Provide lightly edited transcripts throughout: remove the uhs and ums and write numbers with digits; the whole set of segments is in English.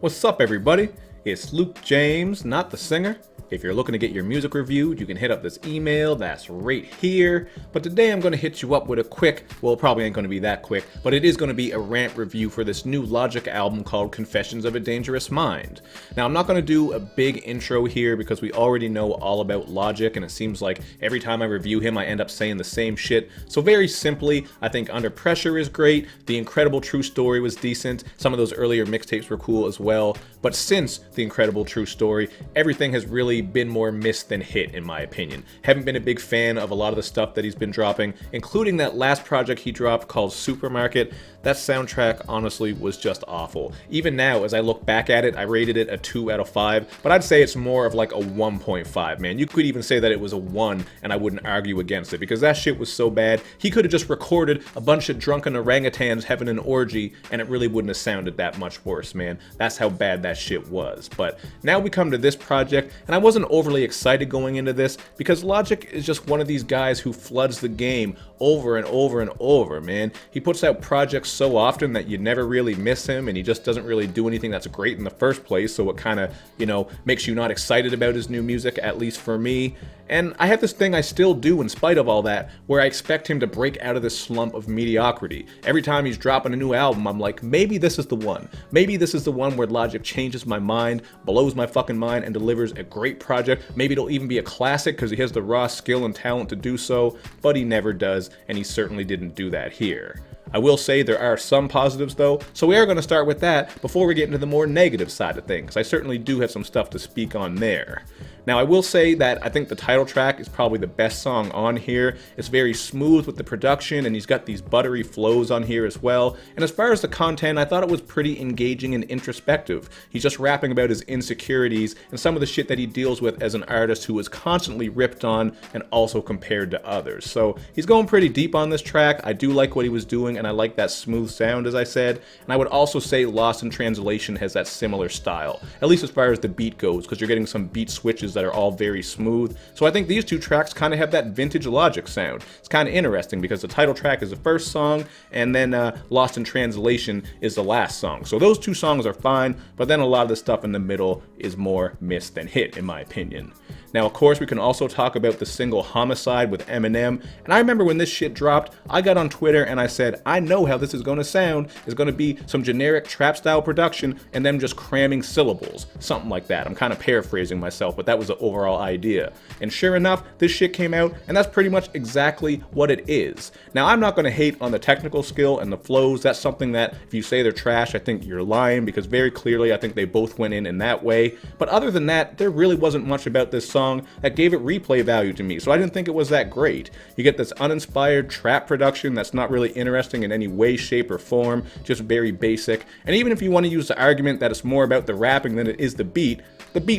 What's up, everybody? It's Luke James, not the singer. If you're looking to get your music reviewed, you can hit up this email that's right here. But today I'm going to hit you up with a quick, well, it probably ain't going to be that quick, but it is going to be a rant review for this new Logic album called Confessions of a Dangerous Mind. Now, I'm not going to do a big intro here because we already know all about Logic, and it seems like every time I review him, I end up saying the same shit. So very simply, I think Under Pressure is great, The Incredible True Story was decent, some of those earlier mixtapes were cool as well, but since The Incredible True Story, everything has really been more miss than hit, in my opinion. Haven't been a big fan of a lot of the stuff that he's been dropping, including that last project he dropped called Supermarket. That soundtrack honestly was just awful. Even now, as I look back at it, I rated it a 2 out of 5, but I'd say it's more of like a 1.5, man. You could even say that it was a 1, and I wouldn't argue against it, because that shit was so bad. He could have just recorded a bunch of drunken orangutans having an orgy, and it really wouldn't have sounded that much worse, man. That's how bad that shit was. But now we come to this project, and I wasn't overly excited going into this, because Logic is just one of these guys who floods the game over and over and over, man. He puts out projects so often that you never really miss him, and he just doesn't really do anything that's great in the first place, so it kind of, makes you not excited about his new music, at least for me. And I have this thing I still do in spite of all that, where I expect him to break out of this slump of mediocrity. Every time he's dropping a new album, I'm like, maybe this is the one. Maybe this is the one where Logic changes my mind, blows my fucking mind, and delivers a great project. Maybe it'll even be a classic because he has the raw skill and talent to do so, but he never does, and he certainly didn't do that here. I will say there are some positives though, so we are going to start with that before we get into the more negative side of things. I certainly do have some stuff to speak on there. Now, I will say that I think the title track is probably the best song on here. It's very smooth with the production, and he's got these buttery flows on here as well. And as far as the content, I thought it was pretty engaging and introspective. He's just rapping about his insecurities and some of the shit that he deals with as an artist who is constantly ripped on and also compared to others. So he's going pretty deep on this track. I do like what he was doing, and I like that smooth sound, as I said. And I would also say Lost in Translation has that similar style, at least as far as the beat goes, because you're getting some beat switches that are all very smooth. So I think these two tracks kind of have that vintage Logic sound. It's kind of interesting because the title track is the first song, and then Lost in Translation is the last song. So those two songs are fine, but then a lot of the stuff in the middle is more miss than hit, in my opinion. Now, of course, we can also talk about the single Homicide with Eminem, and I remember when this shit dropped, I got on Twitter and I said, I know how this is going to sound. It's going to be some generic trap-style production and them just cramming syllables, something like that. I'm kind of paraphrasing myself, but that was the overall idea. And sure enough, this shit came out, and that's pretty much exactly what it is. Now, I'm not going to hate on the technical skill and the flows. That's something that, if you say they're trash, I think you're lying, because very clearly I think they both went in that way. But other than that, there really wasn't much about this song that gave it replay value to me, so I didn't think it was that great. You get this uninspired trap production that's not really interesting in any way, shape, or form, just very basic. And even if you want to use the argument that it's more about the rapping than it is the beat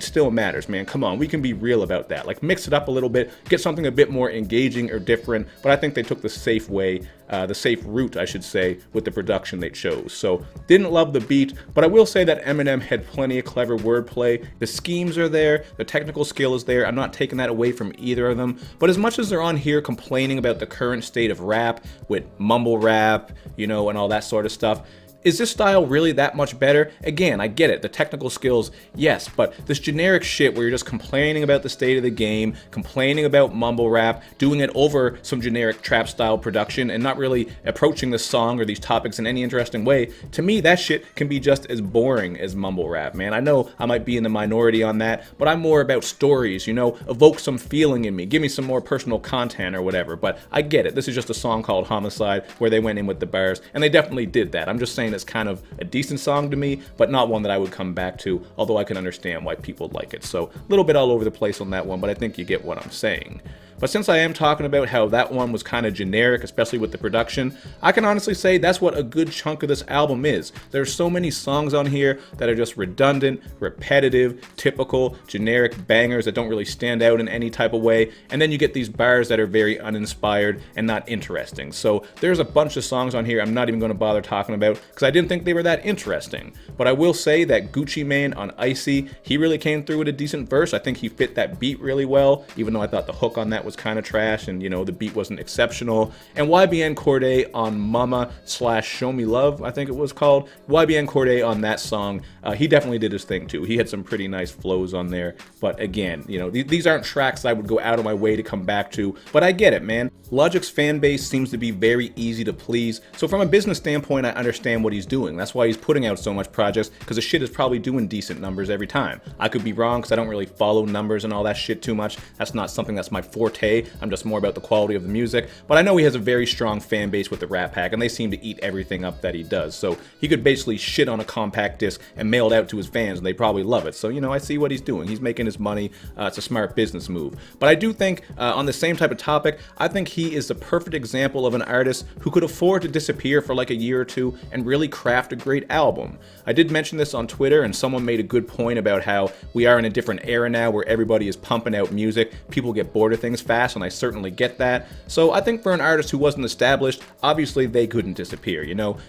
still matters, man. Come on, we can be real about that. Like, mix it up a little bit, get something a bit more engaging or different, but I think they took the safe way, the safe route, I should say, with the production they chose. So, didn't love the beat, but I will say that Eminem had plenty of clever wordplay. The schemes are there, the technical skill is there. I'm not taking that away from either of them, but as much as they're on here complaining about the current state of rap with mumble rap, and all that sort of stuff, is this style really that much better? Again, I get it, the technical skills, yes, but this generic shit where you're just complaining about the state of the game, complaining about mumble rap, doing it over some generic trap style production, and not really approaching the song or these topics in any interesting way, to me that shit can be just as boring as mumble rap, man. I know I might be in the minority on that, but I'm more about stories, evoke some feeling in me, give me some more personal content or whatever. But I get it, this is just a song called Homicide where they went in with the bars, and they definitely did that. I'm just saying it's kind of a decent song to me, but not one that I would come back to, although I can understand why people like it. So a little bit all over the place on that one, but I think you get what I'm saying. But since I am talking about how that one was kind of generic, especially with the production, I can honestly say that's what a good chunk of this album is. There's so many songs on here that are just redundant, repetitive, typical, generic bangers that don't really stand out in any type of way, and then you get these bars that are very uninspired and not interesting. So there's a bunch of songs on here I'm not even going to bother talking about because I didn't think they were that interesting. But I will say that Gucci Mane on Icy, he really came through with a decent verse. I think he fit that beat really well, even though I thought the hook on that was kind of trash, and the beat wasn't exceptional. And YBN Cordae on Mama / Show Me Love, I think it was called. YBN Cordae on that song, he definitely did his thing too. He had some pretty nice flows on there. But again, these aren't tracks I would go out of my way to come back to. But I get it, man. Logic's fan base seems to be very easy to please. So from a business standpoint, I understand what he's doing. That's why he's putting out so much projects, because the shit is probably doing decent numbers every time. I could be wrong because I don't really follow numbers and all that shit too much. That's not something that's my forte. I'm just more about the quality of the music. But I know he has a very strong fan base with the Rat Pack, and they seem to eat everything up that he does. So he could basically shit on a compact disc and mail it out to his fans, and they probably love it. So, I see what he's doing. He's making his money. It's a smart business move. But I do think, on the same type of topic, I think he is the perfect example of an artist who could afford to disappear for like a year or two and really craft a great album. I did mention this on Twitter, and someone made a good point about how we are in a different era now where everybody is pumping out music. People get bored of things fast, and I certainly get that. So I think for an artist who wasn't established, obviously they couldn't disappear.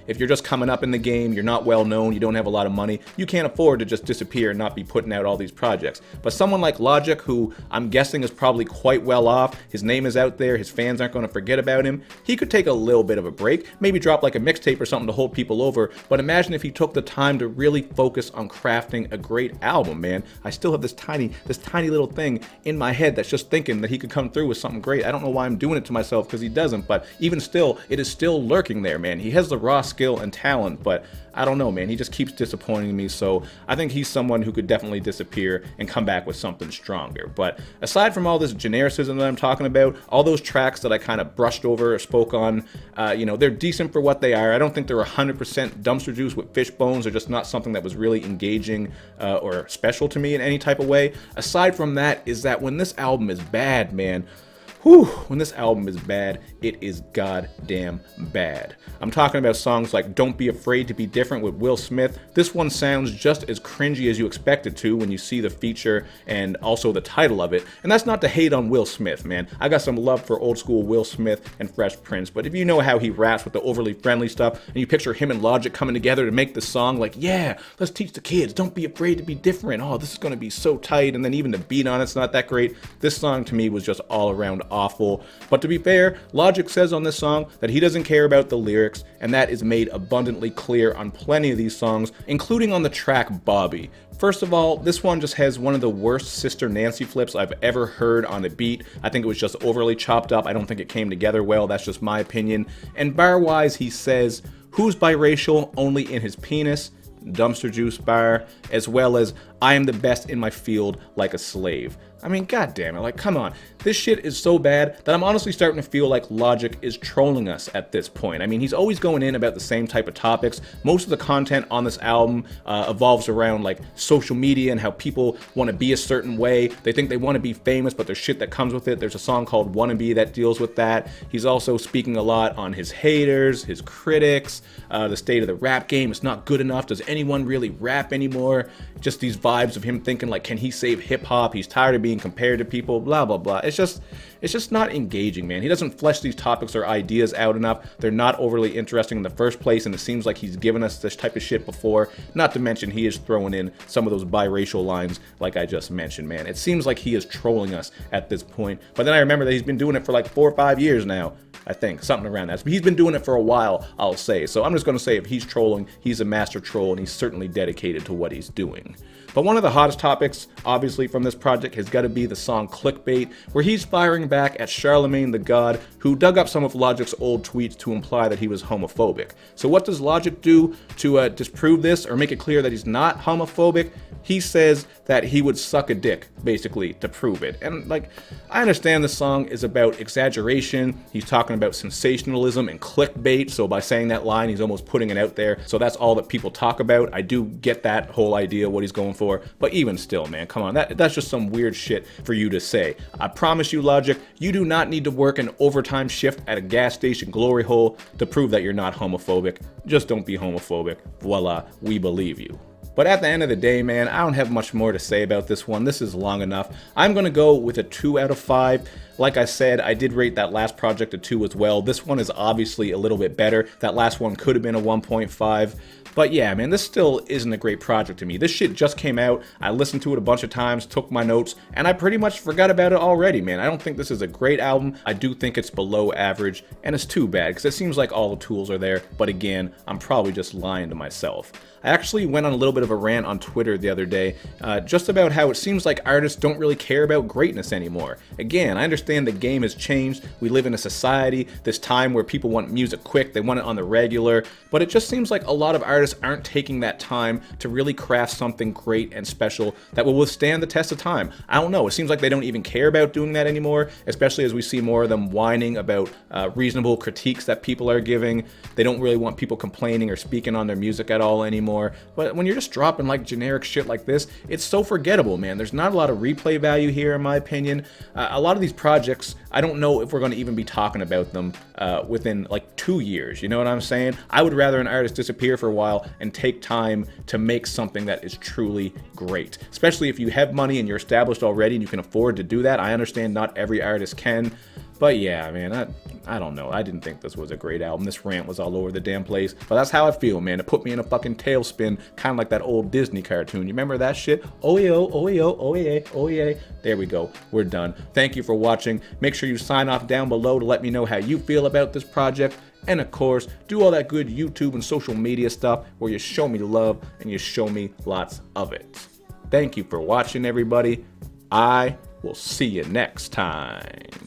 If you're just coming up in the game, you're not well known, you don't have a lot of money, you can't afford to just disappear and not be putting out all these projects. But someone like Logic, who I'm guessing is probably quite well off, his name is out there, his fans aren't going to forget about him, he could take a little bit of a break, maybe drop like a mixtape or something to hold people over. But imagine if he took the time to really focus on crafting a great album, man. I still have this tiny little thing in my head that's just thinking that he could come through with something great. I don't know why I'm doing it to myself, because he doesn't, but even still, it is still lurking there, man. He has the raw skill and talent, but I don't know, man. He just keeps disappointing me. So I think he's someone who could definitely disappear and come back with something stronger. But aside from all this genericism that I'm talking about, all those tracks that I kind of brushed over or spoke on, they're decent for what they are. I don't think they're 100% dumpster juice with fish bones. They're just not something that was really engaging or special to me in any type of way. Aside from that, is that when this album is bad, man, when this album is bad, it is goddamn bad. I'm talking about songs like Don't Be Afraid to Be Different with Will Smith. This one sounds just as cringy as you expect it to when you see the feature and also the title of it. And that's not to hate on Will Smith, man. I got some love for old school Will Smith and Fresh Prince, but if you know how he raps with the overly friendly stuff, and you picture him and Logic coming together to make the song like, yeah, let's teach the kids, don't be afraid to be different. Oh, this is gonna be so tight. And then even the beat on it's not that great. This song to me was just all around awful. But to be fair, Logic says on this song that he doesn't care about the lyrics, and that is made abundantly clear on plenty of these songs, including on the track Bobby. First of all, this one just has one of the worst Sister Nancy flips I've ever heard on a beat. I think it was just overly chopped up. I don't think it came together well. That's just my opinion. And bar-wise, he says, "Who's biracial? Only in his penis." Dumpster juice bar, as well as "I am the best in my field like a slave." I mean, god damn it, like, come on. This shit is so bad that I'm honestly starting to feel like Logic is trolling us at this point. I mean, he's always going in about the same type of topics. Most of the content on this album evolves around like social media and how people want to be a certain way. They think they want to be famous, but there's shit that comes with it. There's a song called Wannabe that deals with that. He's also speaking a lot on his haters, his critics, the state of the rap game. It's not good enough. Does anyone really rap anymore? Just these vibes of him thinking like, can he save hip hop? He's tired of being compared to people, blah, blah, blah. It's just not engaging, man. He doesn't flesh these topics or ideas out enough. They're not overly interesting in the first place, and it seems like he's given us this type of shit before. Not to mention, he is throwing in some of those biracial lines like I just mentioned, man. It seems like he is trolling us at this point. But then I remember that he's been doing it for like 4 or 5 years now. I think, something around that. But he's been doing it for a while, I'll say. So I'm just going to say if he's trolling, he's a master troll, and he's certainly dedicated to what he's doing. But one of the hottest topics, obviously, from this project has got to be the song Clickbait, where he's firing back at Charlemagne the God, who dug up some of Logic's old tweets to imply that he was homophobic. So what does Logic do to disprove this or make it clear that he's not homophobic? He says that he would suck a dick, basically, to prove it. And, like, I understand the song is about exaggeration. He's talking about sensationalism and clickbait, so by saying that line, he's almost putting it out there. So that's all that people talk about. I do get that whole idea, what he's going for. But even still, man, come on. That's just some weird shit for you to say. I promise you, Logic, you do not need to work an overtime shift at a gas station glory hole to prove that you're not homophobic. Just don't be homophobic. Voila, we believe you. But at the end of the day, man, I don't have much more to say about this one. This is long enough. I'm going to go with a 2 out of 5. Like I said, I did rate that last project a 2 as well. This one is obviously a little bit better. That last one could have been a 1.5. But yeah, man, this still isn't a great project to me. This shit just came out. I listened to it a bunch of times, took my notes, and I pretty much forgot about it already, man. I don't think this is a great album. I do think it's below average, and it's too bad because it seems like all the tools are there. But again, I'm probably just lying to myself. I actually went on a little bit of a rant on Twitter the other day, just about how it seems like artists don't really care about greatness anymore. Again, I understand the game has changed. We live in a society, this time where people want music quick, they want it on the regular, but it just seems like a lot of artists aren't taking that time to really craft something great and special that will withstand the test of time. I don't know, it seems like they don't even care about doing that anymore, especially as we see more of them whining about reasonable critiques that people are giving. They don't really want people complaining or speaking on their music at all anymore. But when you're just dropping like generic shit like this, it's so forgettable, man. There's not a lot of replay value here, in my opinion. A lot of these projects, I don't know if we're going to even be talking about them within like 2 years. You know what I'm saying? I would rather an artist disappear for a while and take time to make something that is truly great. Especially if you have money and you're established already and you can afford to do that. I understand not every artist can. But yeah, man, I don't know. I didn't think this was a great album. This rant was all over the damn place. But that's how I feel, man. It put me in a fucking tailspin, kind of like that old Disney cartoon. You remember that shit? Oh yeah, oh yeah, oh yeah, oh yeah. There we go. We're done. Thank you for watching. Make sure you sign off down below to let me know how you feel about this project. And of course, do all that good YouTube and social media stuff where you show me love and you show me lots of it. Thank you for watching, everybody. I will see you next time.